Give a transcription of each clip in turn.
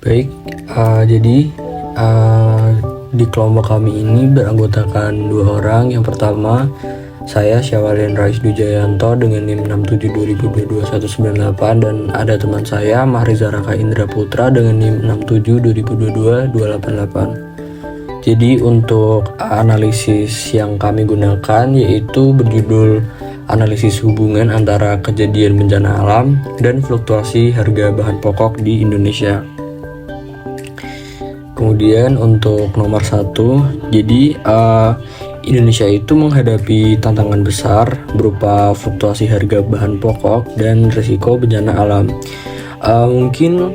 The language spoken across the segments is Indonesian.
Baik, jadi uh, di kelompok kami ini beranggotakan 2 orang. Yang pertama, saya Syawalian Rais Dujayanto dengan NIM 67202198 dan ada teman saya Mahriza Raka Indra Putra dengan NIM 672202288. Jadi untuk analisis yang kami gunakan yaitu berjudul analisis hubungan antara kejadian bencana alam dan fluktuasi harga bahan pokok di Indonesia. Kemudian untuk nomor 1, jadi Indonesia itu menghadapi tantangan besar berupa fluktuasi harga bahan pokok dan risiko bencana alam. Mungkin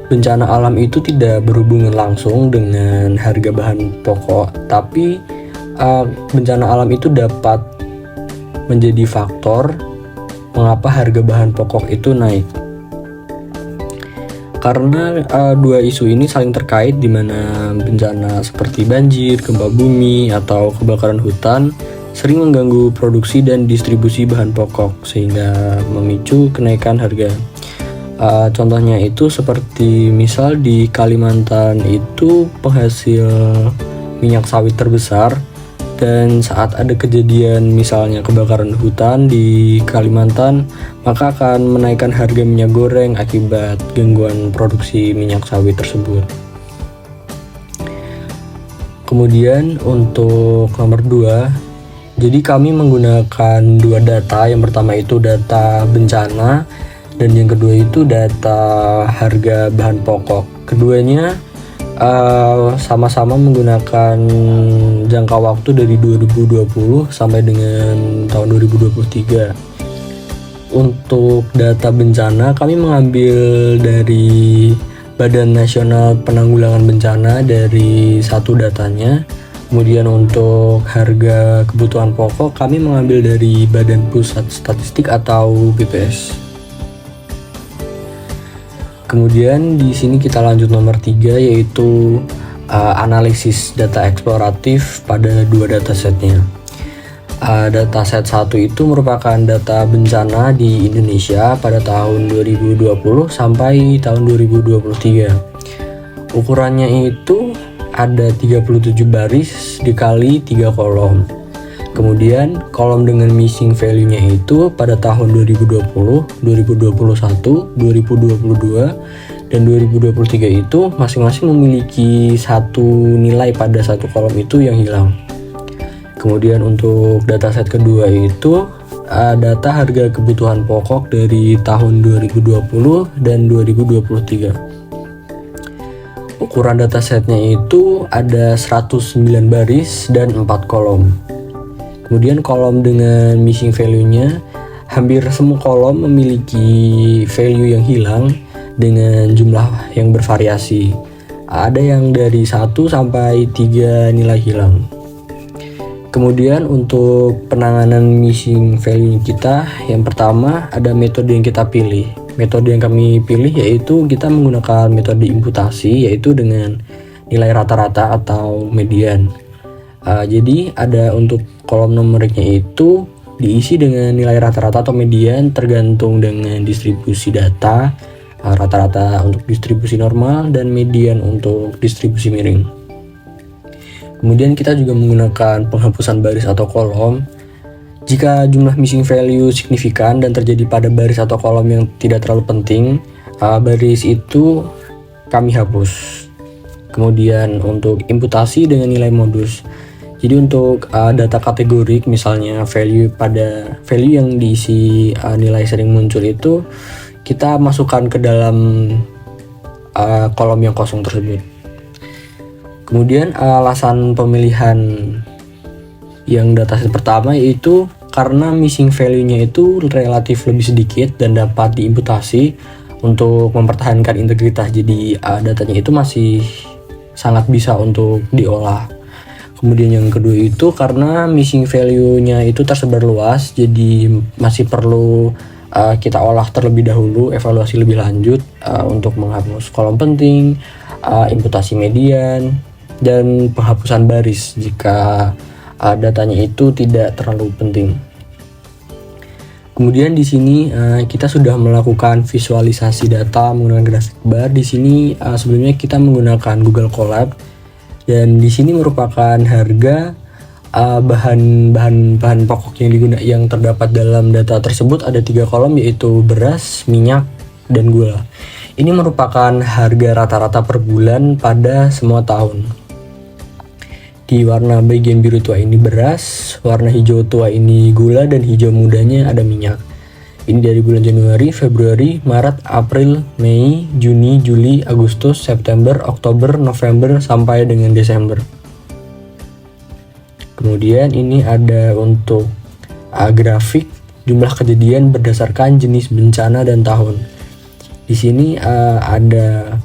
bencana alam itu tidak berhubungan langsung dengan harga bahan pokok, tapi bencana alam itu dapat menjadi faktor mengapa harga bahan pokok itu naik. Karena dua isu ini saling terkait, di mana bencana seperti banjir, gempa bumi, atau kebakaran hutan sering mengganggu produksi dan distribusi bahan pokok sehingga memicu kenaikan harga. Contohnya itu seperti misal di Kalimantan itu penghasil minyak sawit terbesar, dan saat ada kejadian misalnya kebakaran hutan di Kalimantan, maka akan menaikkan harga minyak goreng akibat gangguan produksi minyak sawit tersebut. Kemudian untuk nomor 2, jadi kami menggunakan 2 data. Yang pertama itu data bencana dan yang kedua itu data harga bahan pokok. Keduanya sama-sama menggunakan jangka waktu dari 2020 sampai dengan tahun 2023. Untuk data bencana kami mengambil dari Badan Nasional Penanggulangan Bencana dari satu datanya. Kemudian untuk harga kebutuhan pokok kami mengambil dari Badan Pusat Statistik atau BPS. Kemudian di sini kita lanjut nomor 3, yaitu analisis data eksploratif pada 2 datasetnya. Dataset 1 itu merupakan data bencana di Indonesia pada tahun 2020 sampai tahun 2023. Ukurannya itu ada 37 baris dikali 3 kolom. Kemudian kolom dengan missing value-nya itu pada tahun 2020, 2021, 2022, dan 2023 itu masing-masing memiliki satu nilai pada satu kolom itu yang hilang. Kemudian untuk dataset kedua itu data harga kebutuhan pokok dari tahun 2020 dan 2023. Ukuran datasetnya itu ada 109 baris dan 4 kolom. Kemudian kolom dengan missing value-nya, hampir semua kolom memiliki value yang hilang dengan jumlah yang bervariasi. Ada yang dari 1 sampai 3 nilai hilang. Kemudian untuk penanganan missing value kita, yang pertama ada metode yang kita pilih. Metode yang kami pilih yaitu kita menggunakan metode imputasi, yaitu dengan nilai rata-rata atau median. Jadi ada untuk kolom numeriknya itu diisi dengan nilai rata-rata atau median tergantung dengan distribusi data, rata-rata untuk distribusi normal dan median untuk distribusi miring. Kemudian kita juga menggunakan penghapusan baris atau kolom. Jika jumlah missing value signifikan dan terjadi pada baris atau kolom yang tidak terlalu penting, baris itu kami hapus. Kemudian untuk imputasi dengan nilai modus. Jadi untuk data kategorik, misalnya value yang diisi nilai sering muncul itu, kita masukkan ke dalam kolom yang kosong tersebut. Kemudian alasan pemilihan yang dataset pertama yaitu karena missing value-nya itu relatif lebih sedikit dan dapat diimputasi untuk mempertahankan integritas. Jadi datanya itu masih sangat bisa untuk diolah. Kemudian yang kedua itu karena missing value-nya itu tersebar luas, jadi masih perlu kita olah terlebih dahulu, evaluasi lebih lanjut untuk menghapus kolom penting, imputasi median, dan penghapusan baris jika datanya itu tidak terlalu penting. Kemudian di sini kita sudah melakukan visualisasi data menggunakan grafik bar. Di sini sebelumnya kita menggunakan Google Colab, dan di sini merupakan harga bahan pokok yang terdapat dalam data tersebut. Ada 3 kolom, yaitu beras, minyak, dan gula. Ini merupakan harga rata-rata per bulan pada semua tahun. Di warna bagian biru tua ini beras, warna hijau tua ini gula, dan hijau mudanya ada minyak. Ini dari bulan Januari, Februari, Maret, April, Mei, Juni, Juli, Agustus, September, Oktober, November, sampai dengan Desember. Kemudian ini ada untuk grafik jumlah kejadian berdasarkan jenis bencana dan tahun. Di sini ada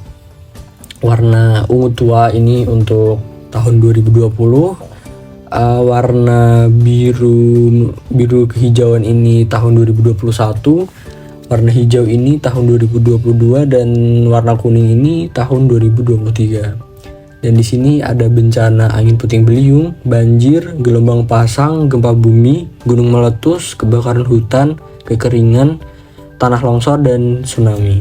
warna ungu tua ini untuk tahun 2020, warna biru kehijauan ini tahun 2021, warna hijau ini tahun 2022, dan warna kuning ini tahun 2023. Dan di sini ada bencana angin puting beliung, banjir, gelombang pasang, gempa bumi, gunung meletus, kebakaran hutan, kekeringan, tanah longsor, dan tsunami.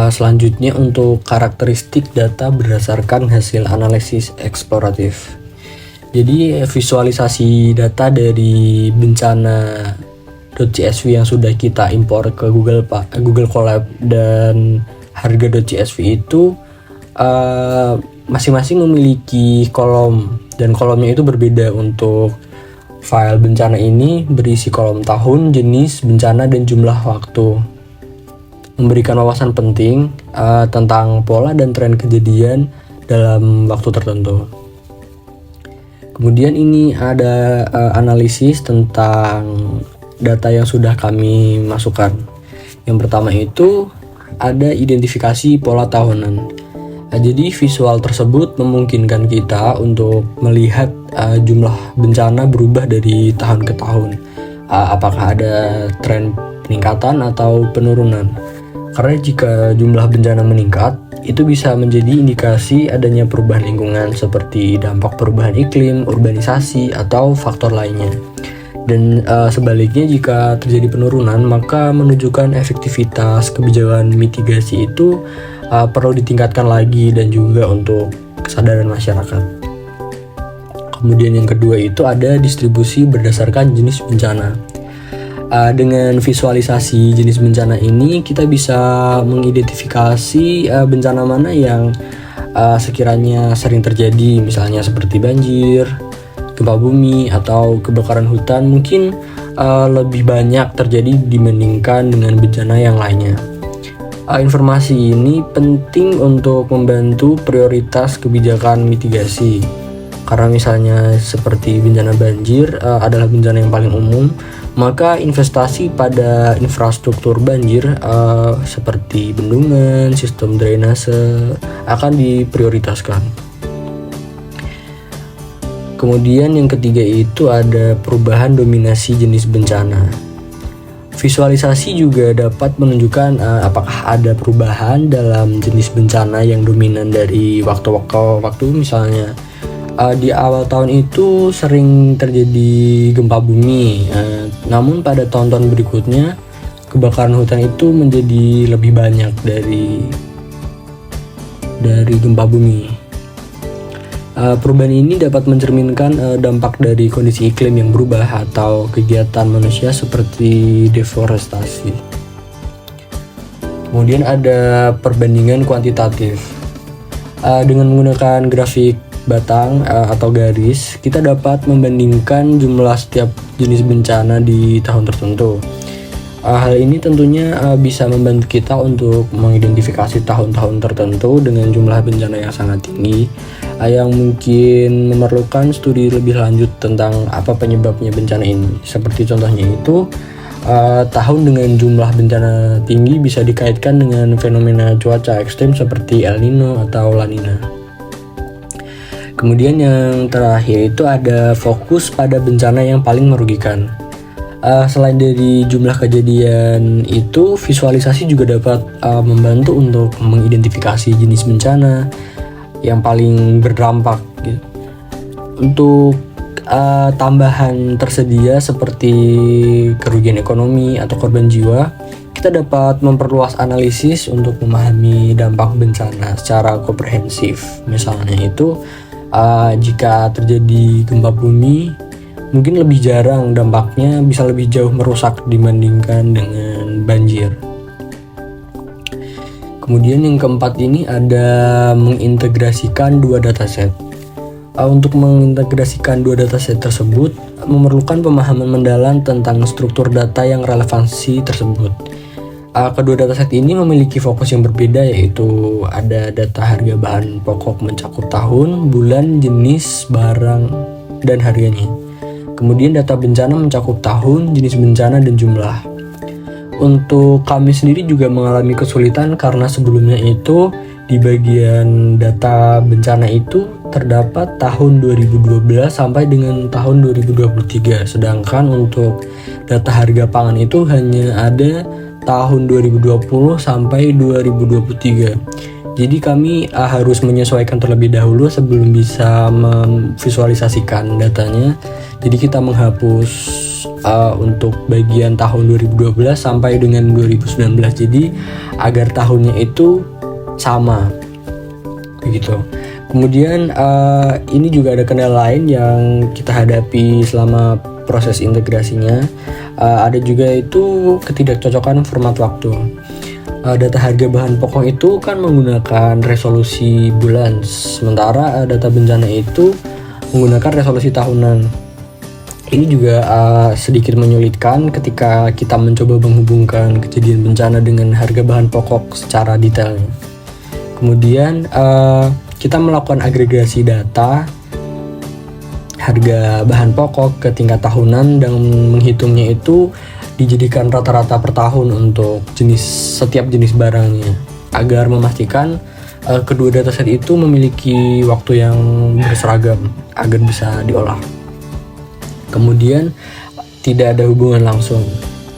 Selanjutnya untuk karakteristik data berdasarkan hasil analisis eksploratif. Jadi visualisasi data dari bencana.csv yang sudah kita impor ke Google Colab dan harga.csv itu masing-masing memiliki kolom, dan kolomnya itu berbeda. Untuk file bencana ini berisi kolom tahun, jenis bencana, dan jumlah waktu, memberikan wawasan penting tentang pola dan tren kejadian dalam waktu tertentu. Kemudian ini ada analisis tentang data yang sudah kami masukkan. Yang pertama itu ada identifikasi pola tahunan. Jadi visual tersebut memungkinkan kita untuk melihat jumlah bencana berubah dari tahun ke tahun. Apakah ada tren peningkatan atau penurunan? Karena jika jumlah bencana meningkat, itu bisa menjadi indikasi adanya perubahan lingkungan seperti dampak perubahan iklim, urbanisasi, atau faktor lainnya. Dan sebaliknya, jika terjadi penurunan, maka menunjukkan efektivitas kebijakan mitigasi itu perlu ditingkatkan lagi, dan juga untuk kesadaran masyarakat. Kemudian yang kedua itu ada distribusi berdasarkan jenis bencana. Dengan visualisasi jenis bencana ini, kita bisa mengidentifikasi bencana mana yang sekiranya sering terjadi, misalnya seperti banjir, gempa bumi, atau kebakaran hutan mungkin lebih banyak terjadi dibandingkan dengan bencana yang lainnya. Informasi ini penting untuk membantu prioritas kebijakan mitigasi, karena misalnya seperti bencana banjir adalah bencana yang paling umum, maka investasi pada infrastruktur banjir seperti bendungan, sistem drainase akan diprioritaskan. Kemudian yang ketiga itu ada perubahan dominasi jenis bencana. Visualisasi juga dapat menunjukkan apakah ada perubahan dalam jenis bencana yang dominan dari waktu ke waktu. Misalnya di awal tahun itu sering terjadi gempa bumi, namun pada tahun-tahun berikutnya kebakaran hutan itu menjadi lebih banyak dari gempa bumi. Perubahan ini dapat mencerminkan dampak dari kondisi iklim yang berubah atau kegiatan manusia seperti deforestasi. Kemudian ada perbandingan kuantitatif. Dengan menggunakan grafik batang atau garis, kita dapat membandingkan jumlah setiap jenis bencana di tahun tertentu. Hal ini tentunya bisa membantu kita untuk mengidentifikasi tahun-tahun tertentu dengan jumlah bencana yang sangat tinggi, yang mungkin memerlukan studi lebih lanjut tentang apa penyebabnya bencana ini. Seperti contohnya itu, tahun dengan jumlah bencana tinggi bisa dikaitkan dengan fenomena cuaca ekstrim seperti El Nino atau La Nina. Kemudian yang terakhir itu ada fokus pada bencana yang paling merugikan. Selain dari jumlah kejadian itu, visualisasi juga dapat membantu untuk mengidentifikasi jenis bencana yang paling berdampak gitu. Untuk tambahan tersedia seperti kerugian ekonomi atau korban jiwa, kita dapat memperluas analisis untuk memahami dampak bencana secara komprehensif. Misalnya itu jika terjadi gempa bumi, mungkin lebih jarang dampaknya bisa lebih jauh merusak dibandingkan dengan banjir. Kemudian yang keempat ini ada mengintegrasikan dua dataset. Untuk mengintegrasikan dua dataset tersebut memerlukan pemahaman mendalam tentang struktur data yang relevansi tersebut. Kedua dataset ini memiliki fokus yang berbeda, yaitu ada data harga bahan pokok mencakup tahun, bulan, jenis, barang, dan harganya. Kemudian data bencana mencakup tahun, jenis bencana, dan jumlah. Untuk kami sendiri juga mengalami kesulitan karena sebelumnya itu di bagian data bencana itu terdapat tahun 2012 sampai dengan tahun 2023. Sedangkan untuk data harga pangan itu hanya ada tahun 2020 sampai 2023. Jadi kami harus menyesuaikan terlebih dahulu sebelum bisa memvisualisasikan datanya. Jadi kita menghapus untuk bagian tahun 2012 sampai dengan 2019, jadi agar tahunnya itu sama begitu. Kemudian ini juga ada kendala lain yang kita hadapi selama proses integrasinya. Ada juga itu ketidakcocokan format waktu. Data harga bahan pokok itu kan menggunakan resolusi bulan, sementara data bencana itu menggunakan resolusi tahunan. Ini juga sedikit menyulitkan ketika kita mencoba menghubungkan kejadian bencana dengan harga bahan pokok secara detailnya. Kemudian kita melakukan agregasi data harga bahan pokok ke tingkat tahunan dan menghitungnya itu dijadikan rata-rata per tahun untuk setiap jenis barangnya, agar memastikan kedua dataset itu memiliki waktu yang berseragam agar bisa diolah. Kemudian tidak ada hubungan langsung.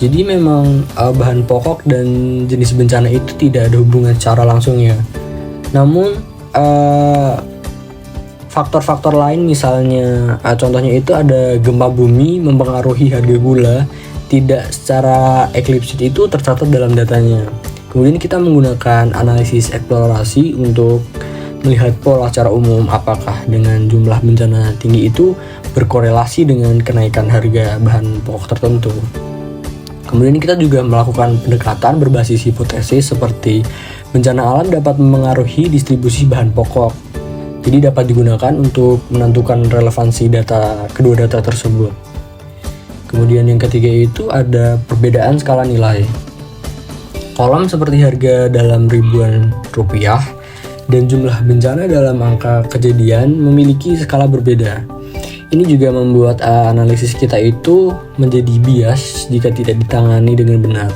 Jadi memang bahan pokok dan jenis bencana itu tidak ada hubungan secara langsung ya. Namun faktor-faktor lain misalnya contohnya itu ada gempa bumi mempengaruhi harga gula, tidak secara eksplisit itu tercatat dalam datanya. Kemudian kita menggunakan analisis eksplorasi untuk melihat pola secara umum apakah dengan jumlah bencana tinggi itu berkorelasi dengan kenaikan harga bahan pokok tertentu. Kemudian kita juga melakukan pendekatan berbasis hipotesis seperti bencana alam dapat memengaruhi distribusi bahan pokok. Jadi dapat digunakan untuk menentukan relevansi kedua data tersebut. Kemudian yang ketiga itu ada perbedaan skala nilai. Kolom seperti harga dalam ribuan rupiah dan jumlah bencana dalam angka kejadian memiliki skala berbeda. Ini juga membuat analisis kita itu menjadi bias jika tidak ditangani dengan benar.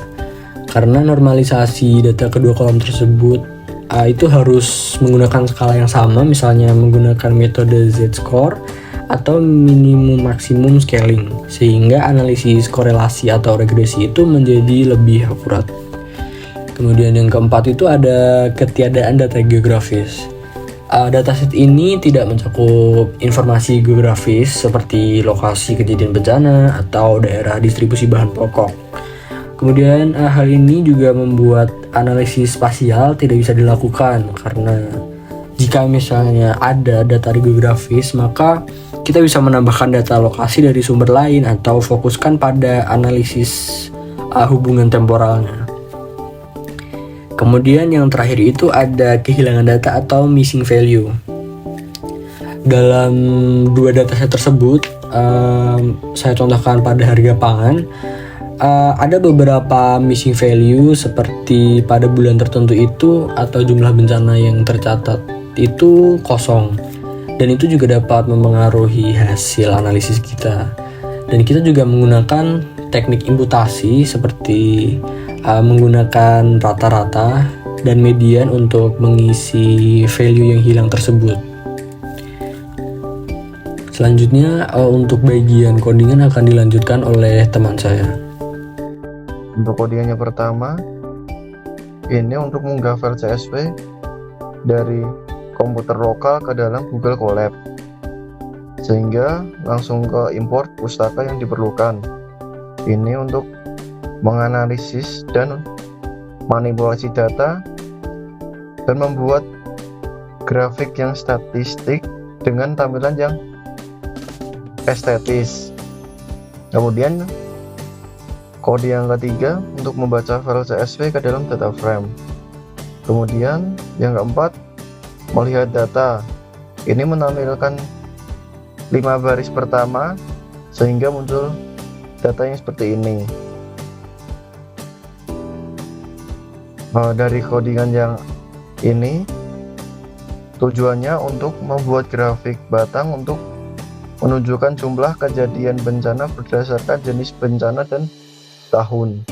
Karena normalisasi data kedua kolom tersebut itu harus menggunakan skala yang sama, misalnya menggunakan metode Z-score atau minimum maksimum scaling, sehingga analisis korelasi atau regresi itu menjadi lebih akurat. Kemudian yang keempat itu ada ketiadaan data geografis. Dataset ini tidak mencakup informasi geografis seperti lokasi kejadian bencana atau daerah distribusi bahan pokok. Kemudian hal ini juga membuat analisis spasial tidak bisa dilakukan karena jika misalnya ada data geografis, maka kita bisa menambahkan data lokasi dari sumber lain atau fokuskan pada analisis hubungan temporalnya. Kemudian yang terakhir itu ada kehilangan data atau missing value. Dalam dua dataset tersebut, saya contohkan pada harga pangan, ada beberapa missing value seperti pada bulan tertentu itu atau jumlah bencana yang tercatat itu kosong, dan itu juga dapat mempengaruhi hasil analisis kita. Dan kita juga menggunakan teknik imputasi seperti menggunakan rata-rata dan median untuk mengisi value yang hilang tersebut. Selanjutnya untuk bagian codingan akan dilanjutkan oleh teman saya. Untuk codingannya pertama, ini untuk mengunggah file CSV dari komputer lokal ke dalam Google Colab. sehingga langsung ke import pustaka yang diperlukan. Ini untuk menganalisis dan manipulasi data dan membuat grafik yang statistik dengan tampilan yang estetis. Kemudian kode yang ketiga untuk membaca file CSV ke dalam data frame. Kemudian yang keempat, melihat data. Ini menampilkan 5 baris pertama sehingga muncul data yang seperti ini. Dari codingan yang ini tujuannya untuk membuat grafik batang untuk menunjukkan jumlah kejadian bencana berdasarkan jenis bencana dan tahun.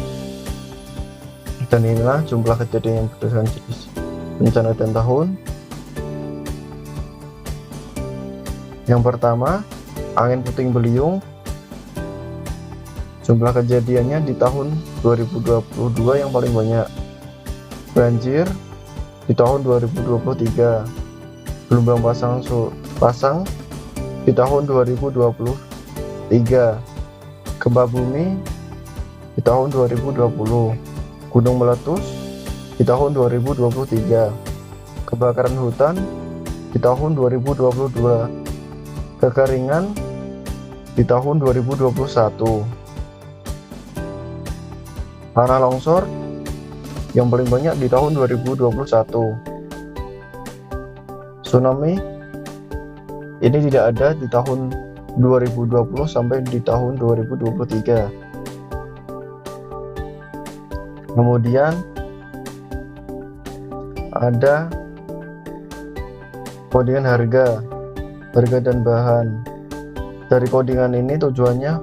Dan inilah jumlah kejadian yang berdasarkan jenis bencana dan tahun. Yang pertama, angin puting beliung. Jumlah kejadiannya di tahun 2022 yang paling banyak. Banjir di tahun 2023. Gelombang pasang di tahun 2023. Gempa bumi di tahun 2020, gunung meletus di tahun 2023, kebakaran hutan di tahun 2022, kekeringan di tahun 2021, tanah longsor yang paling banyak di tahun 2021, tsunami ini tidak ada di tahun 2020 sampai di tahun 2023. Kemudian ada codingan harga dan bahan. Dari codingan ini tujuannya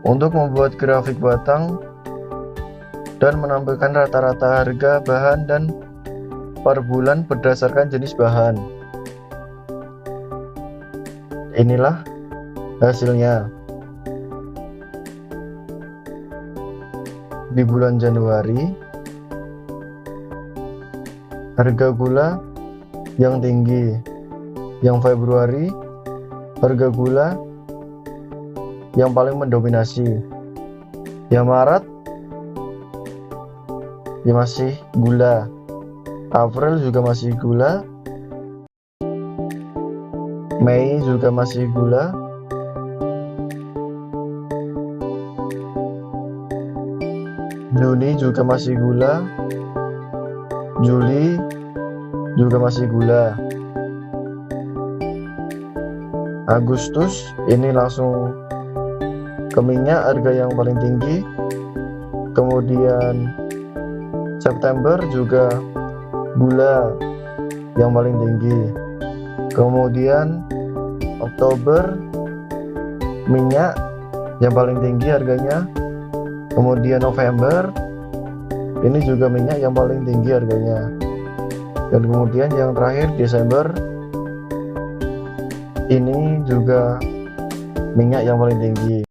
untuk membuat grafik batang dan menampilkan rata-rata harga bahan dan per bulan berdasarkan jenis bahan. Inilah hasilnya. Di bulan Januari, harga gula yang tinggi. Yang Februari, harga gula yang paling mendominasi. Yang Maret, ya masih gula. April juga masih gula. Mei juga masih gula. Juni juga masih gula. Juli juga masih gula. Agustus ini langsung ke minyak, harga yang paling tinggi. Kemudian September juga gula yang paling tinggi. Kemudian Oktober minyak yang paling tinggi harganya. Kemudian November ini juga minyak yang paling tinggi harganya. Dan kemudian yang terakhir Desember ini juga minyak yang paling tinggi.